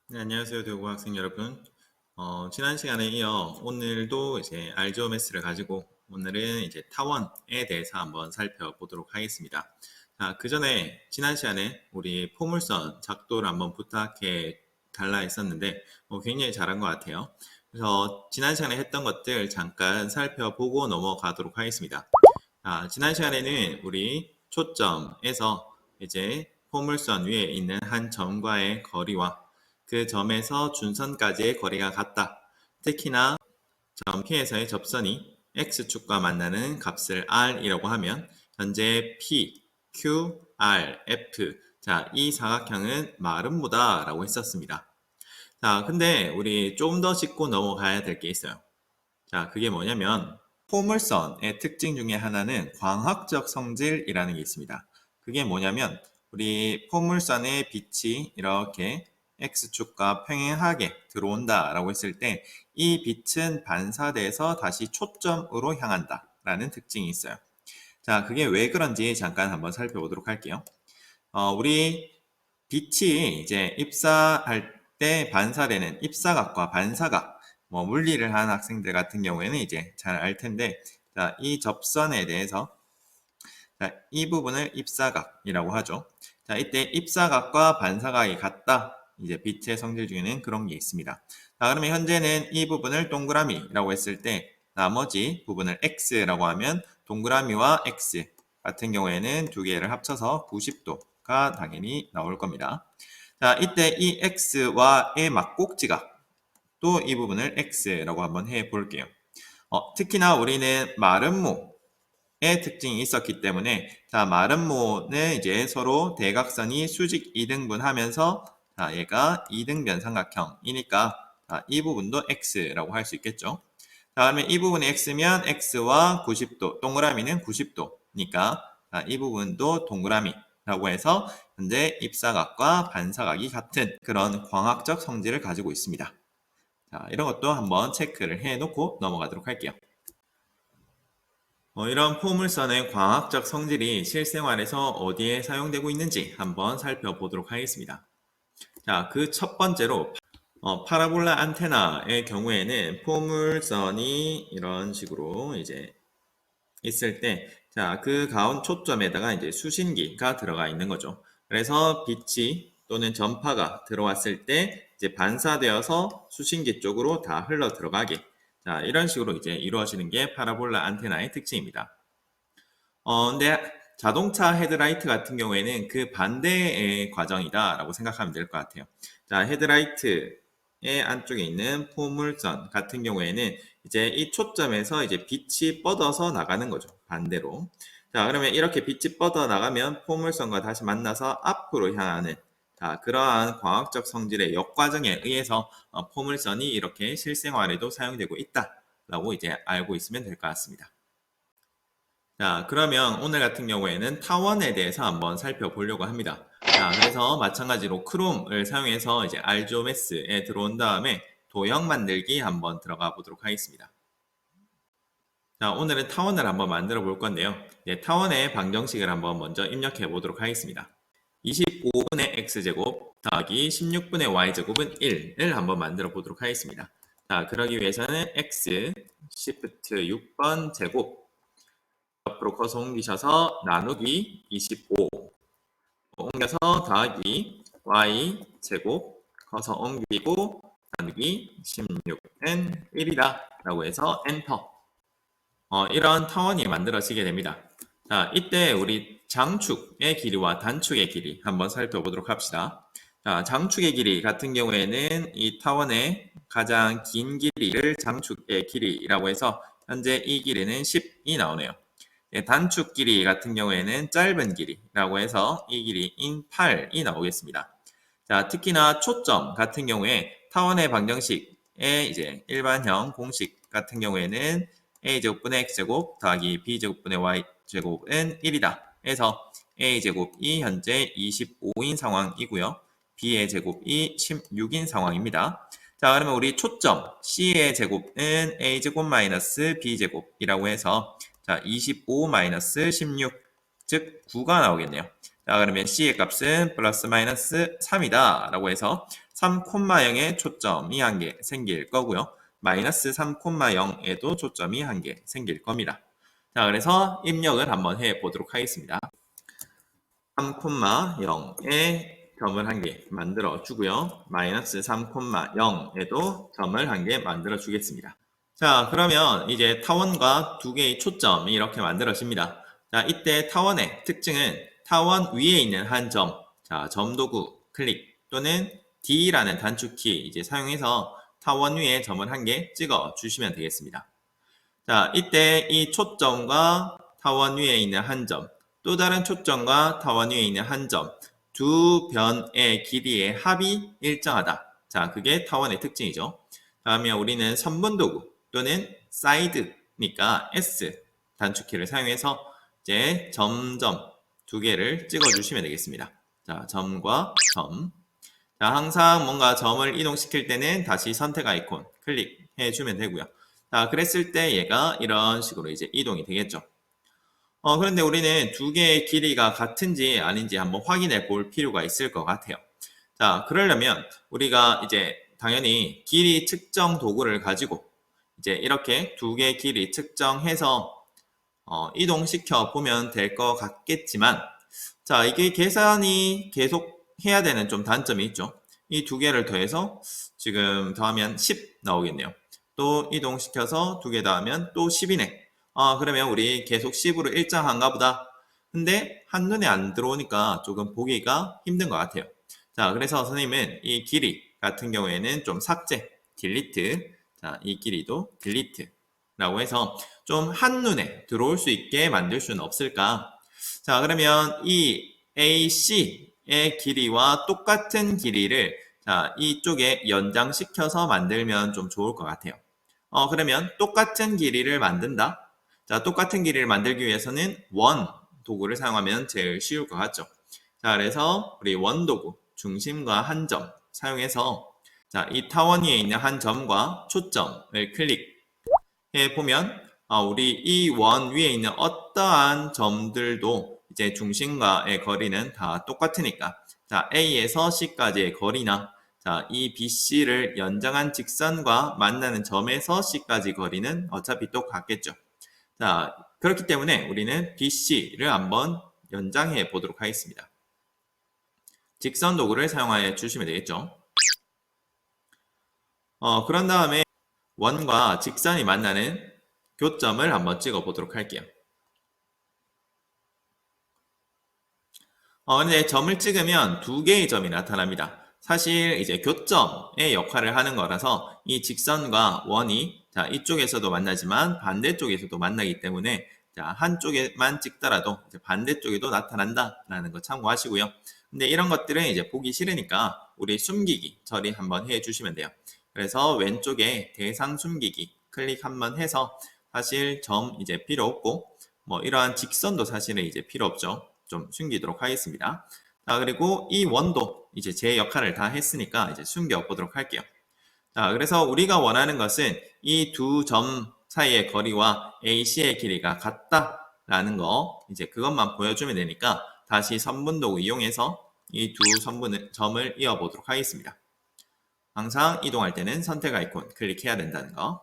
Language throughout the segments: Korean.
네, 안녕하세요, 대구 학생 여러분. 지난 시간에 이어 오늘도 이제 RGOMS를 가지고 오늘은 이제 타원에 대해서 한번 살펴보도록 하겠습니다. 자, 그 전에 지난 시간에 우리 포물선 작도를 한번 부탁해 달라 했었는데 굉장히 잘한 것 같아요. 그래서 지난 시간에 했던 것들 잠깐 살펴보고 넘어가도록 하겠습니다. 지난 시간에는 우리 초점에서 이제 포물선 위에 있는 한 점과의 거리와 그 점에서 준선까지의 거리가 같다. 특히나 점 P에서의 접선이 X축과 만나는 값을 R이라고 하면 현재 P, Q, R, F 자, 이 사각형은 마름모다 라고 했었습니다. 자, 근데 우리 좀 더 짚고 넘어가야 될 게 있어요. 자, 그게 뭐냐면 포물선의 특징 중에 하나는 광학적 성질이라는 게 있습니다. 그게 뭐냐면 우리 포물선의 빛이 이렇게 X축과 평행하게 들어온다라고 했을 때 이 빛은 반사돼서 다시 초점으로 향한다 라는 특징이 있어요. 자, 그게 왜 그런지 잠깐 한번 살펴보도록 할게요. 우리 빛이 이제 입사할 때 반사되는 입사각과 반사각, 물리를 하는 학생들 같은 경우에는 이제 잘 알 텐데, 자, 이 접선에 대해서, 자, 이 부분을 입사각이라고 하죠. 자, 이때 입사각과 반사각이 같다. 이제 빛의 성질 중에는 그런 게 있습니다. 자, 그러면 현재는 이 부분을 동그라미라고 했을 때, 나머지 부분을 x라고 하면 동그라미와 x 같은 경우에는 두 개를 합쳐서 90도가 당연히 나올 겁니다. 자, 이때 이 x와의 막꼭지가 또 이 부분을 x라고 한번 해 볼게요. 특히나 우리는 마름모의 특징이 있었기 때문에 자, 마름모는 이제 서로 대각선이 수직 2등분 하면서 자, 얘가 2등변 삼각형이니까 자, 이 부분도 x라고 할 수 있겠죠. 자, 그러면 이 부분이 x면 x와 90도, 동그라미는 90도니까 자, 이 부분도 동그라미라고 해서 현재 입사각과 반사각이 같은 그런 광학적 성질을 가지고 있습니다. 자, 이런 것도 한번 체크를 해 놓고 넘어가도록 할게요. 이런 포물선의 광학적 성질이 실생활에서 어디에 사용되고 있는지 한번 살펴보도록 하겠습니다. 자, 그 첫 번째로 파라볼라 안테나의 경우에는 포물선이 이런 식으로 이제 있을 때, 자, 그 가운 초점에다가 이제 수신기가 들어가 있는 거죠. 그래서 빛이 또는 전파가 들어왔을 때 이제 반사되어서 수신기 쪽으로 다 흘러 들어가게. 자, 이런 식으로 이제 이루어지는 게 파라볼라 안테나의 특징입니다. 근데 자동차 헤드라이트 같은 경우에는 그 반대의 과정이다라고 생각하면 될 것 같아요. 자, 헤드라이트의 안쪽에 있는 포물선 같은 경우에는 이제 이 초점에서 이제 빛이 뻗어서 나가는 거죠. 반대로. 자, 그러면 이렇게 빛이 뻗어 나가면 포물선과 다시 만나서 앞으로 향하는 자, 그러한 광학적 성질의 역과정에 의해서 포물선이 이렇게 실생활에도 사용되고 있다라고 이제 알고 있으면 될 것 같습니다. 자, 그러면 오늘 같은 경우에는 타원에 대해서 한번 살펴보려고 합니다. 자, 그래서 마찬가지로 크롬을 사용해서 이제 알조메스에 들어온 다음에 도형 만들기 한번 들어가 보도록 하겠습니다. 자, 오늘은 타원을 한번 만들어 볼 건데요. 네, 타원의 방정식을 한번 먼저 입력해 보도록 하겠습니다. 25분의 x제곱 더하기 16분의 y제곱은 1을 한번 만들어 보도록 하겠습니다. 자, 그러기 위해서는 x, shift 6번 제곱 옆으로 커서 옮기셔서 나누기 25 옮겨서 더하기 y 제곱 커서 옮기고 나누기 16은 1이다 라고 해서 엔터. 이런 타원이 만들어지게 됩니다. 자, 이때 우리 장축의 길이와 단축의 길이 한번 살펴보도록 합시다. 자, 장축의 길이 같은 경우에는 이 타원의 가장 긴 길이를 장축의 길이라고 해서 현재 이 길이는 10이 나오네요. 단축 길이 같은 경우에는 짧은 길이라고 해서 이 길이인 8이 나오겠습니다. 자, 특히나 초점 같은 경우에 타원의 방정식의 이제 일반형 공식 같은 경우에는 a제곱분의 x제곱 더하기 b제곱분의 y제곱은 1이다. 해서 a제곱이 현재 25인 상황이고요. b의 제곱이 16인 상황입니다. 자, 그러면 우리 초점 c의 제곱은 a제곱 마이너스 b제곱이라고 해서 자, 25 마이너스 16, 즉 9가 나오겠네요. 자, 그러면 c의 값은 플러스 마이너스 3이다 라고 해서 3,0에 초점이 한 개 생길 거고요. 마이너스 3,0에도 초점이 한 개 생길 겁니다. 자, 그래서 입력을 한번 해 보도록 하겠습니다. 3,0에 점을 한 개 만들어 주고요. 마이너스 3,0에도 점을 한 개 만들어 주겠습니다. 자, 그러면 이제 타원과 두 개의 초점이 이렇게 만들어집니다. 자, 이때 타원의 특징은 타원 위에 있는 한 점, 자, 점 도구 클릭 또는 D라는 단축키 이제 사용해서 타원 위에 점을 한 개 찍어 주시면 되겠습니다. 자, 이때 이 초점과 타원 위에 있는 한 점, 또 다른 초점과 타원 위에 있는 한 점, 두 변의 길이의 합이 일정하다. 자, 그게 타원의 특징이죠. 다음에 우리는 선분도구 또는 사이드니까 S 단축키를 사용해서 이제 점점 두 개를 찍어 주시면 되겠습니다. 자, 점과 점. 자, 항상 뭔가 점을 이동시킬 때는 다시 선택 아이콘 클릭해 주면 되고요. 자, 그랬을 때 얘가 이런 식으로 이제 이동이 되겠죠. 그런데 우리는 두 개의 길이가 같은지 아닌지 한번 확인해 볼 필요가 있을 것 같아요. 자, 그러려면 우리가 이제 당연히 길이 측정 도구를 가지고 이제 이렇게 두 개의 길이 측정해서 이동시켜 보면 될 것 같겠지만, 자, 이게 계산이 계속 해야 되는 좀 단점이 있죠. 이 두 개를 더해서 지금 더하면 10 나오겠네요. 또 이동시켜서 두 개 더하면 또 10이네. 그러면 우리 계속 10으로 일정한가 보다. 근데 한눈에 안 들어오니까 조금 보기가 힘든 것 같아요. 자, 그래서 선생님은 이 길이 같은 경우에는 좀 삭제, 딜리트. 자, 이 길이도 딜리트라고 해서 좀 한눈에 들어올 수 있게 만들 수는 없을까? 자, 그러면 이 AC의 길이와 똑같은 길이를 자, 이쪽에 연장시켜서 만들면 좀 좋을 것 같아요. 그러면 똑같은 길이를 만든다. 자, 똑같은 길이를 만들기 위해서는 원 도구를 사용하면 제일 쉬울 것 같죠. 자, 그래서 우리 원 도구, 중심과 한 점 사용해서 자, 이 타원 위에 있는 한 점과 초점을 클릭해 보면 우리 이 원 위에 있는 어떠한 점들도 이제 중심과의 거리는 다 똑같으니까 자, A에서 C까지의 거리나 자, 이 BC를 연장한 직선과 만나는 점에서 C까지 거리는 어차피 똑같겠죠. 자, 그렇기 때문에 우리는 BC를 한번 연장해 보도록 하겠습니다. 직선 도구를 사용하여 주시면 되겠죠. 그런 다음에 원과 직선이 만나는 교점을 한번 찍어 보도록 할게요. 근데 점을 찍으면 두 개의 점이 나타납니다. 사실 이제 교점의 역할을 하는 거라서 이 직선과 원이 자, 이쪽에서도 만나지만 반대쪽에서도 만나기 때문에 자, 한쪽에만 찍더라도 이제 반대쪽에도 나타난다라는 거 참고하시고요. 근데 이런 것들은 이제 보기 싫으니까 우리 숨기기 처리 한번 해 주시면 돼요. 그래서 왼쪽에 대상 숨기기 클릭 한번 해서 사실 점 이제 필요 없고 뭐 이러한 직선도 사실은 이제 필요 없죠. 좀 숨기도록 하겠습니다. 자, 그리고 이 원도 이제 제 역할을 다 했으니까 이제 숨겨 보도록 할게요. 자, 그래서 우리가 원하는 것은 이 두 점 사이의 거리와 AC의 길이가 같다라는 거 이제 그것만 보여주면 되니까 다시 선분도구 이용해서 이 두 점을 이어 보도록 하겠습니다. 항상 이동할 때는 선택 아이콘 클릭해야 된다는 거.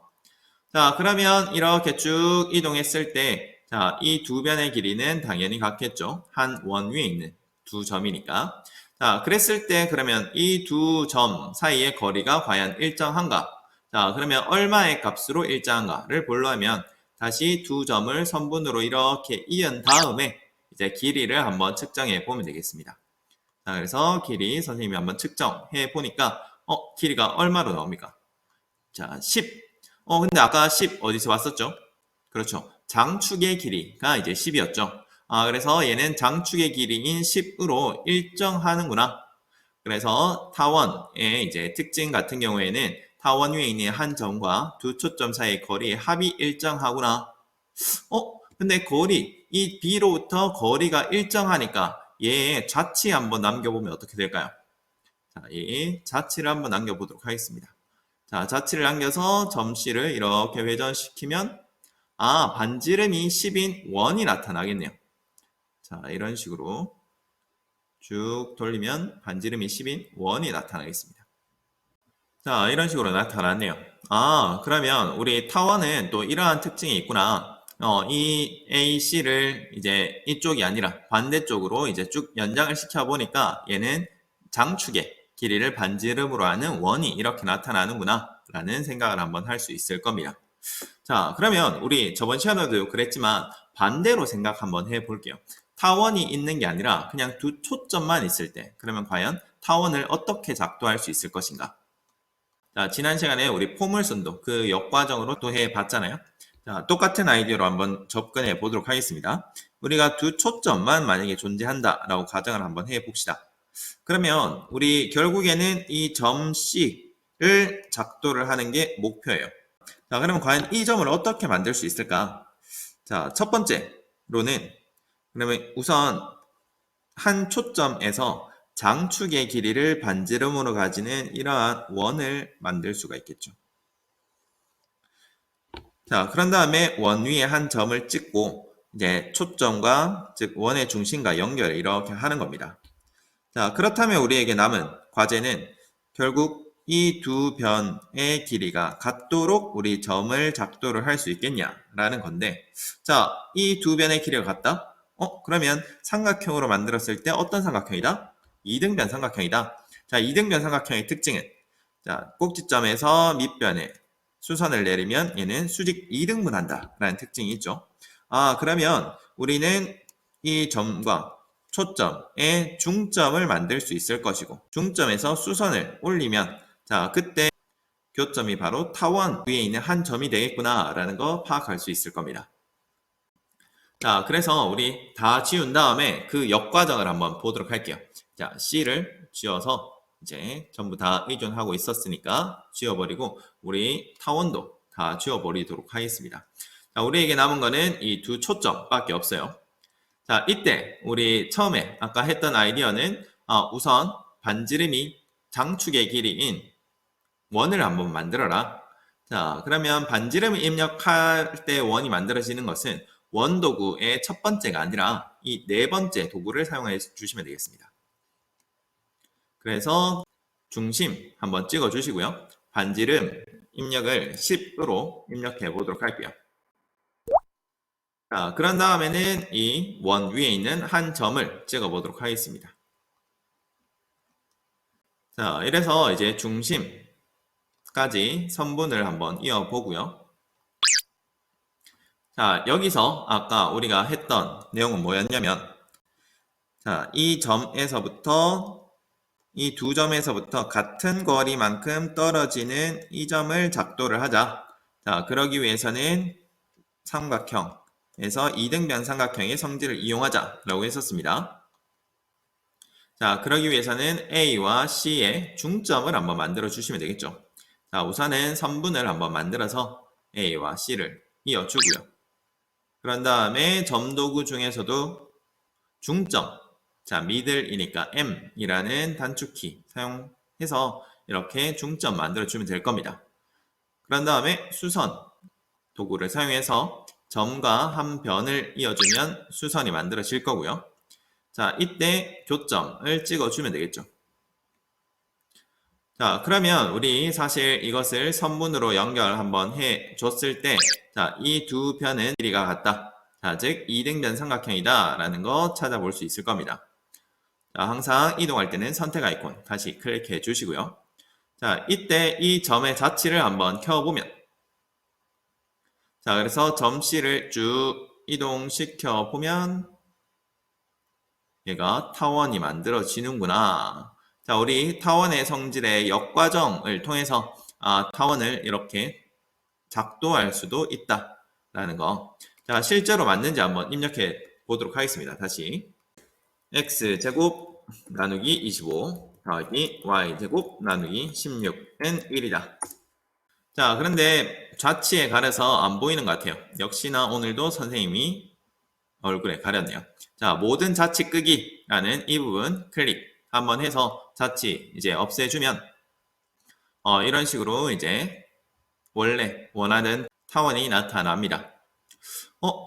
자, 그러면 이렇게 쭉 이동했을 때 자, 이 두 변의 길이는 당연히 같겠죠. 한 원 위에 있는 두 점이니까. 자, 그랬을 때 그러면 이 두 점 사이의 거리가 과연 일정한가? 자, 그러면 얼마의 값으로 일정한가를 보려면 다시 두 점을 선분으로 이렇게 이은 다음에 이제 길이를 한번 측정해 보면 되겠습니다. 자, 그래서 길이 선생님이 한번 측정해 보니까 길이가 얼마로 나옵니까? 자, 10. 근데 아까 10 어디서 봤었죠? 그렇죠. 장축의 길이가 이제 10이었죠. 그래서 얘는 장축의 길이인 10으로 일정하는구나. 그래서 타원의 이제 특징 같은 경우에는 타원 위에 있는 한 점과 두 초점 사이의 거리의 합이 일정하구나. 근데 거리, 이 B로부터 거리가 일정하니까 얘의 좌치 한번 남겨보면 어떻게 될까요? 자, 이 좌치를 한번 남겨보도록 하겠습니다. 자, 좌치를 남겨서 점 C를 이렇게 회전시키면 반지름이 10인 원이 나타나겠네요. 자, 이런 식으로 쭉 돌리면 반지름이 10인 원이 나타나겠습니다. 자, 이런 식으로 나타났네요. 아, 그러면 우리 타원은 또 이러한 특징이 있구나. 이 AC를 이제 이쪽이 아니라 반대쪽으로 이제 쭉 연장을 시켜보니까 얘는 장축의 길이를 반지름으로 하는 원이 이렇게 나타나는구나 라는 생각을 한번 할 수 있을 겁니다. 자, 그러면 우리 저번 시간에도 그랬지만 반대로 생각 한번 해볼게요. 타원이 있는 게 아니라 그냥 두 초점만 있을 때 그러면 과연 타원을 어떻게 작도할 수 있을 것인가? 자, 지난 시간에 우리 포물선도 그 역과정으로 또 해봤잖아요. 자, 똑같은 아이디어로 한번 접근해 보도록 하겠습니다. 우리가 두 초점만 만약에 존재한다라고 가정을 한번 해봅시다. 그러면 우리 결국에는 이 점 C를 작도를 하는 게 목표예요. 자, 그러면 과연 이 점을 어떻게 만들 수 있을까? 자, 첫 번째로는 그러면 우선 한 초점에서 장축의 길이를 반지름으로 가지는 이러한 원을 만들 수가 있겠죠. 자, 그런 다음에 원 위에 한 점을 찍고 이제 초점과 즉 원의 중심과 연결을 이렇게 하는 겁니다. 자, 그렇다면 우리에게 남은 과제는 결국 이 두 변의 길이가 같도록 우리 점을 작도를 할 수 있겠냐라는 건데, 자, 이 두 변의 길이가 같다? 그러면 삼각형으로 만들었을 때 어떤 삼각형이다? 이등변 삼각형이다. 자, 이등변 삼각형의 특징은 자, 꼭지점에서 밑변에 수선을 내리면 얘는 수직 이등분한다 라는 특징이 있죠. 아, 그러면 우리는 이 점과 초점의 중점을 만들 수 있을 것이고 중점에서 수선을 올리면 자, 그때 교점이 바로 타원 위에 있는 한 점이 되겠구나 라는 거 파악할 수 있을 겁니다. 자, 그래서 우리 다 지운 다음에 그 역과정을 한번 보도록 할게요. 자, C를 지어서 이제 전부 다 의존하고 있었으니까 지워버리고 우리 타원도 다 지워버리도록 하겠습니다. 자, 우리에게 남은 거는 이 두 초점밖에 없어요. 자, 이때 우리 처음에 아까 했던 아이디어는 우선 반지름이 장축의 길이인 원을 한번 만들어라. 자, 그러면 반지름을 입력할 때 원이 만들어지는 것은 원 도구의 첫 번째가 아니라 이 네 번째 도구를 사용해 주시면 되겠습니다. 그래서 중심 한번 찍어 주시고요. 반지름 입력을 10으로 입력해 보도록 할게요. 자, 그런 다음에는 이 원 위에 있는 한 점을 찍어 보도록 하겠습니다. 자, 이래서 이제 중심까지 선분을 한번 이어 보고요. 자, 여기서 아까 우리가 했던 내용은 뭐였냐면 자, 이 점에서부터 이 두 점에서부터 같은 거리만큼 떨어지는 이 점을 작도를 하자. 자, 그러기 위해서는 삼각형에서 이등변 삼각형의 성질을 이용하자라고 했었습니다. 자, 그러기 위해서는 A와 C의 중점을 한번 만들어 주시면 되겠죠. 자, 우선은 선분을 한번 만들어서 A와 C를 이어주고요. 그런 다음에 점도구 중에서도 중점, 자, 미들이니까 M이라는 단축키 사용해서 이렇게 중점 만들어주면 될 겁니다. 그런 다음에 수선 도구를 사용해서 점과 한 변을 이어주면 수선이 만들어질 거고요. 자, 이때 교점을 찍어주면 되겠죠. 자, 그러면 우리 사실 이것을 선분으로 연결 한번 해 줬을 때, 자, 이 두 변은 길이가 같다. 자, 즉, 이등변 삼각형이다. 라는 거 찾아볼 수 있을 겁니다. 자, 항상 이동할 때는 선택 아이콘 다시 클릭해 주시고요. 자, 이때 이 점의 자치를 한번 켜보면, 자, 그래서 점 C를 쭉 이동시켜 보면, 얘가 타원이 만들어지는구나. 자, 우리 타원의 성질의 역과정을 통해서 타원을 이렇게 작도할 수도 있다라는 거. 자, 실제로 맞는지 한번 입력해 보도록 하겠습니다. 다시 x제곱 나누기 25 더하기 y제곱 나누기 16은 1이다. 자, 그런데 좌치에 가려서 안 보이는 것 같아요. 역시나 오늘도 선생님이 얼굴에 가렸네요. 자, 모든 자치 끄기라는 이 부분 클릭 한번 해서 자치 이제 없애주면 이런 식으로 이제 원래 원하는 타원이 나타납니다.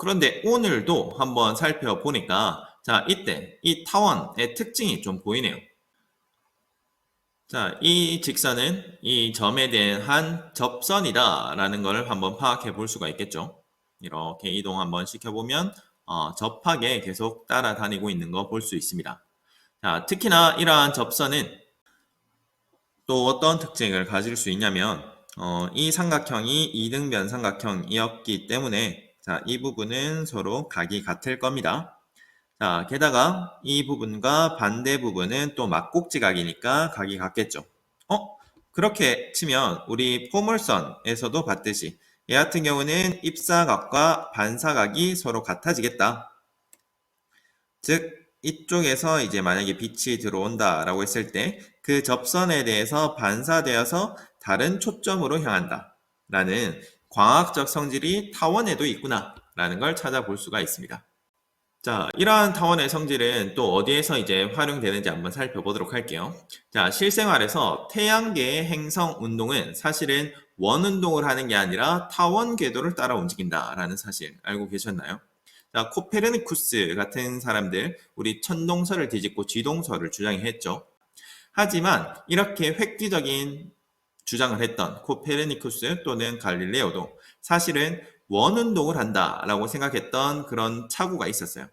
그런데 오늘도 한번 살펴보니까 자, 이때 이 타원의 특징이 좀 보이네요. 자, 이 직선은 이 점에 대한 접선이다라는 걸 한번 파악해 볼 수가 있겠죠. 이렇게 이동 한번 시켜보면 접하게 계속 따라다니고 있는 거 볼 수 있습니다. 자, 특히나 이러한 접선은 또 어떤 특징을 가질 수 있냐면 이 삼각형이 이등변 삼각형이었기 때문에 자, 이 부분은 서로 각이 같을 겁니다. 자, 게다가 이 부분과 반대 부분은 또 막곡지각이니까 각이 같겠죠. 그렇게 치면 우리 포물선에서도 봤듯이 얘 같은 경우는 입사각과 반사각이 서로 같아지겠다. 즉 이쪽에서 이제 만약에 빛이 들어온다라고 했을 때 그 접선에 대해서 반사되어서 다른 초점으로 향한다 라는 광학적 성질이 타원에도 있구나 라는 걸 찾아볼 수가 있습니다. 자, 이러한 타원의 성질은 또 어디에서 이제 활용되는지 한번 살펴보도록 할게요. 자, 실생활에서 태양계의 행성 운동은 사실은 원운동을 하는 게 아니라 타원 궤도를 따라 움직인다라는 사실 알고 계셨나요? 자, 코페르니쿠스 같은 사람들 우리 천동설을 뒤집고 쥐동설을 주장했죠. 하지만 이렇게 획기적인 주장을 했던 코페르니쿠스 또는 갈릴레오도 사실은 원운동을 한다라고 생각했던 그런 착오가 있었어요.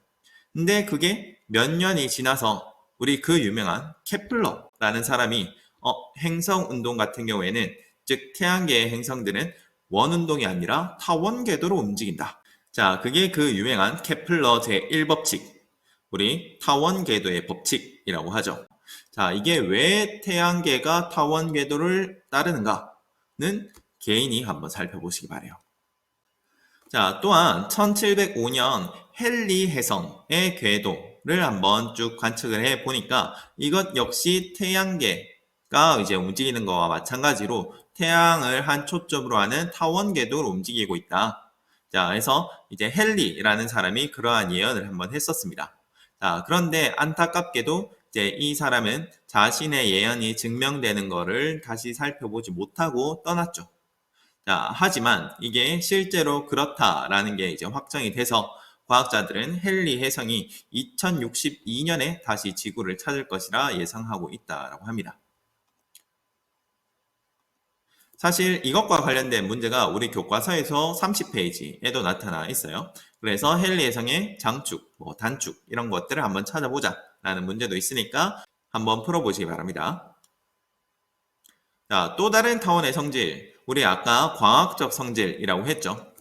근데 그게 몇 년이 지나서 우리 그 유명한 케플러라는 사람이 행성 운동 같은 경우에는 즉 태양계의 행성들은 원운동이 아니라 타원 궤도로 움직인다. 자, 그게 그 유명한 케플러 제1법칙, 우리 타원 궤도의 법칙이라고 하죠. 자, 이게 왜 태양계가 타원 궤도를 따르는가는 개인이 한번 살펴보시기 바래요. 자, 또한 1705년 헨리 해성의 궤도를 한번 쭉 관측을 해 보니까 이것 역시 태양계가 이제 움직이는 거와 마찬가지로 태양을 한 초점으로 하는 타원 궤도로 움직이고 있다. 자, 그래서 이제 헨리라는 사람이 그러한 예언을 한번 했었습니다. 자, 그런데 안타깝게도 이제 이 사람은 자신의 예언이 증명되는 거를 다시 살펴보지 못하고 떠났죠. 자, 하지만 이게 실제로 그렇다라는 게 이제 확정이 돼서 과학자들은 헨리 해성이 2062년에 다시 지구를 찾을 것이라 예상하고 있다라고 합니다. 사실 이것과 관련된 문제가 우리 교과서에서 30페이지에도 나타나 있어요. 그래서 헨리 해성의 장축, 단축 이런 것들을 한번 찾아보자 라는 문제도 있으니까 한번 풀어보시기 바랍니다. 자, 또 다른 타원의 성질, 우리 아까 광학적 성질이라고 했죠.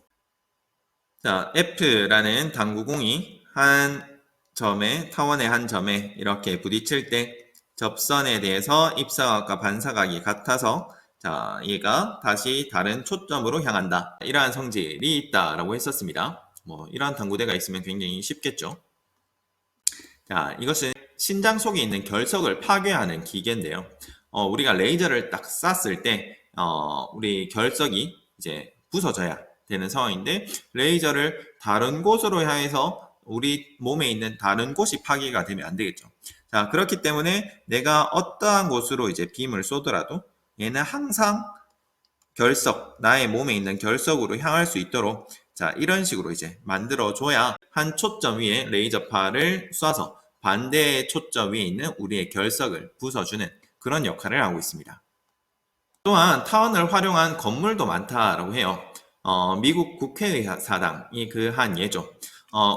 자, F라는 당구공이 한 점에, 타원의 한 점에 이렇게 부딪힐 때 접선에 대해서 입사각과 반사각이 같아서 자, 얘가 다시 다른 초점으로 향한다. 이러한 성질이 있다라고 했었습니다. 이러한 당구대가 있으면 굉장히 쉽겠죠. 자, 이것은 신장 속에 있는 결석을 파괴하는 기계인데요. 우리가 레이저를 딱 쐈을 때, 우리 결석이 이제 부서져야 되는 상황인데, 레이저를 다른 곳으로 향해서 우리 몸에 있는 다른 곳이 파괴가 되면 안 되겠죠. 자, 그렇기 때문에 내가 어떠한 곳으로 이제 빔을 쏘더라도 얘는 항상 결석, 나의 몸에 있는 결석으로 향할 수 있도록 자, 이런 식으로 이제 만들어줘야 한 초점 위에 레이저파를 쏴서 반대의 초점 위에 있는 우리의 결석을 부숴주는 그런 역할을 하고 있습니다. 또한 타원을 활용한 건물도 많다라고 해요. 미국 국회의사당이 그 한 예죠.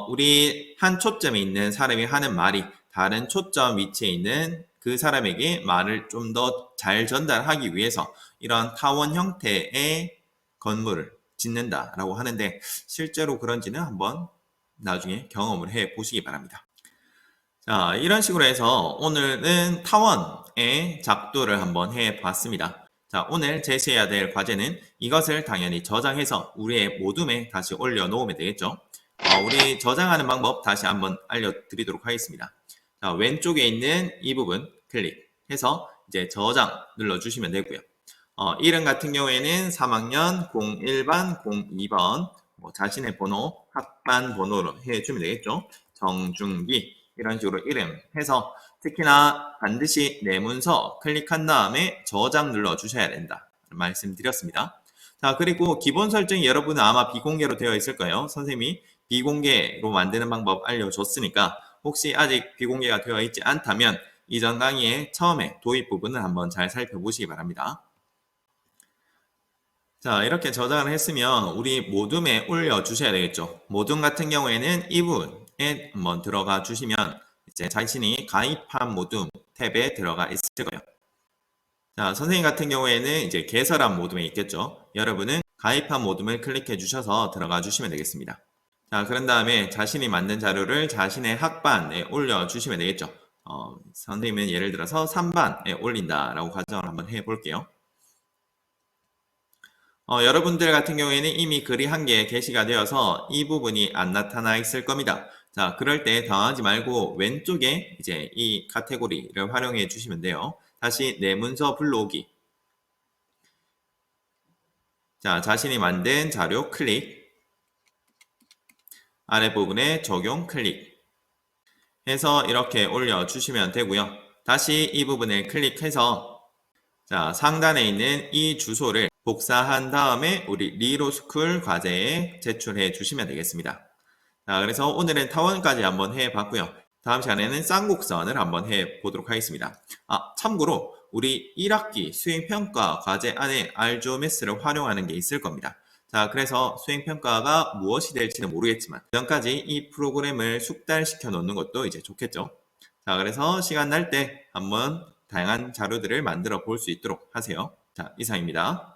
우리 한 초점에 있는 사람이 하는 말이 다른 초점 위치에 있는 그 사람에게 말을 좀 더 잘 전달하기 위해서 이런 타원 형태의 건물을 짓는다라고 하는데 실제로 그런지는 한번 나중에 경험을 해 보시기 바랍니다. 자, 이런 식으로 해서 오늘은 타원의 작도를 한번 해 봤습니다. 자, 오늘 제시해야 될 과제는 이것을 당연히 저장해서 우리의 모둠에 다시 올려놓으면 되겠죠. 우리 저장하는 방법 다시 한번 알려드리도록 하겠습니다. 자, 왼쪽에 있는 이 부분 클릭해서 이제 저장 눌러주시면 되고요. 이름 같은 경우에는 3학년 01반 02번 자신의 번호, 학반 번호로 해주면 되겠죠. 정중기 이런 식으로 이름 해서 특히나 반드시 내 문서 클릭한 다음에 저장 눌러주셔야 된다 말씀드렸습니다. 자, 그리고 기본 설정이 여러분은 아마 비공개로 되어 있을 거예요. 선생님이 비공개로 만드는 방법 알려줬으니까 혹시 아직 비공개가 되어 있지 않다면 이전 강의의 처음에 도입 부분을 한번 잘 살펴보시기 바랍니다. 자, 이렇게 저장을 했으면 우리 모둠에 올려주셔야 되겠죠. 모둠 같은 경우에는 이 부분에 한번 들어가 주시면 이제 자신이 가입한 모둠 탭에 들어가 있을 거예요. 자, 선생님 같은 경우에는 이제 개설한 모둠에 있겠죠. 여러분은 가입한 모둠을 클릭해 주셔서 들어가 주시면 되겠습니다. 자, 그런 다음에 자신이 만든 자료를 자신의 학반에 올려주시면 되겠죠. 선생님은 예를 들어서 3반에 올린다라고 가정을 한번 해볼게요. 여러분들 같은 경우에는 이미 글이 한 개 게시가 되어서 이 부분이 안 나타나 있을 겁니다. 자, 그럴 때 당황하지 말고 왼쪽에 이제 이 카테고리를 활용해 주시면 돼요. 다시 내 문서 불러오기. 자, 자신이 만든 자료 클릭. 아랫부분에 적용 클릭. 해서 이렇게 올려주시면 되고요. 다시 이 부분을 클릭해서 자, 상단에 있는 이 주소를 복사한 다음에 우리 리로스쿨 과제에 제출해 주시면 되겠습니다. 자, 그래서 오늘은 타원까지 한번 해봤고요. 다음 시간에는 쌍곡선을 한번 해보도록 하겠습니다. 참고로 우리 1학기 수행평가 과제 안에 알조메스를 활용하는 게 있을 겁니다. 자, 그래서 수행평가가 무엇이 될지는 모르겠지만 그 전까지 이 프로그램을 숙달시켜 놓는 것도 이제 좋겠죠. 자, 그래서 시간 날 때 한번 다양한 자료들을 만들어 볼 수 있도록 하세요. 자, 이상입니다.